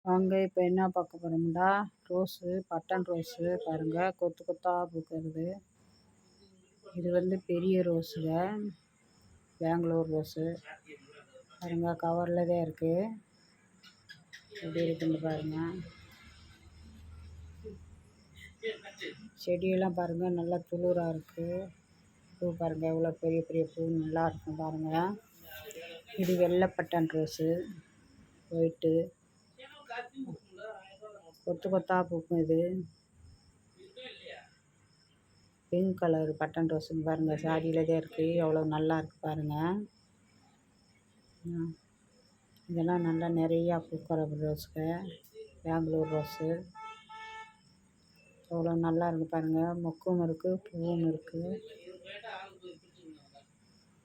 வாங்க இப்போ என்ன பார்க்க போகிறோம்னா ரோஸு பட்டன் ரோஸு பாருங்கள், கொத்து கொத்தாக பூக்கிறது. இது வந்து பெரிய ரோஸுங்க, பெங்களூர் ரோஸு பாருங்கள். கவரில் தான் இருக்குது, எப்படி இருக்குன்னு பாருங்கள். செடியெல்லாம் பாருங்கள், நல்லா துளிராக இருக்குது. பூ பாருங்கள், எவ்வளோ பெரிய பெரிய பூ, நல்லா இருக்கும் பாருங்கள். இது வெள்ளை பட்டன் ரோஸு, ஒயிட்டு கொத்து கொத்தாக பூக்கும். இது பிங்க் கலர் பட்டன் ரோஸுன்னு பாருங்கள், சாடியில் தான் இருக்குது. எவ்வளோ நல்லா இருக்குது பாருங்கள். இதெல்லாம் நல்லா நிறையா பூக்கிற ரோஸுங்க, பெங்களூர் ரோஸு. எவ்வளோ நல்லா இருக்குது பாருங்கள். மொக்கும் இருக்குது, பூவும் இருக்குது.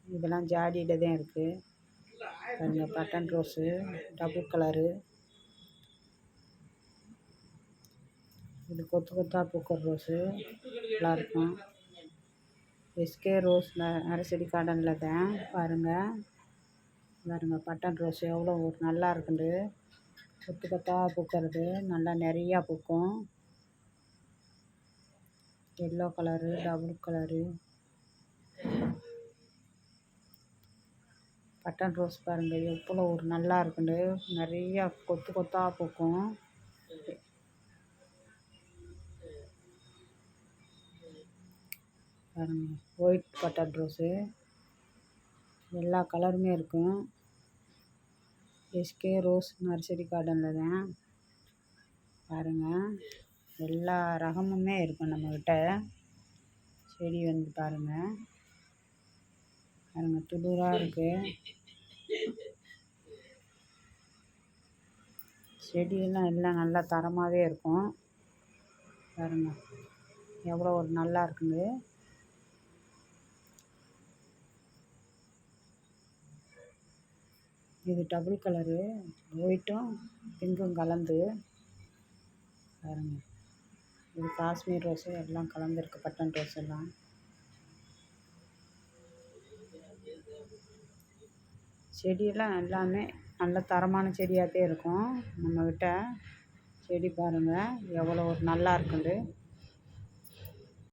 இதெல்லாம் ஜாடியில் தான் இருக்குது பாருங்கள். Button rose double colour. இது கொத்து கொத்தாக பூக்கிற ரோஸு, நல்லாயிருக்கும். எஸ்கே ரோஸ் நர்சரி கார்டனில் தான் பாருங்கள். பாருங்கள் பட்டன் ரோஸ் எவ்வளோ ஒரு நல்லா இருக்குது. கொத்து கொத்தாக பூக்கிறது, நல்லா நிறையா பூக்கும். Yellow colour, double colour button rose பாருங்கள், எவ்வளோ ஒரு நல்லா இருக்குது. நிறையா கொத்து கொத்தாக பூக்கும். பாருங்கள், ஒயிட் பட்டன் ரோஸு, எல்லா கலருமே இருக்கும். எஸ்கே ரோஸ் நர்சரி கார்டனில் தான் பாருங்கள். எல்லா ரகமுமே இருக்கும் நம்மக்கிட்ட. செடி வந்து பாருங்கள், பாருங்கள் துளிராக இருக்குது. செடியெல்லாம் எல்லாம் நல்லா தரமாகவே இருக்கும் பாருங்கள். எவ்வளோ ஒரு நல்லா இருக்குது. இது டபுள் கலரு, ஒயிட்டும் பிங்க்கும் கலந்து பாருங்கள். இது காஷ்மீர் ரோஸு, எல்லாம் கலந்துருக்கு பட்டன் ரோஸ் எல்லாம். செடியெல்லாம் எல்லாமே நல்ல தரமான செடியாகவே இருக்கும் நம்மக்கிட்ட. செடி பாருங்கள், எவ்வளோ ஒரு நல்லா இருக்குது.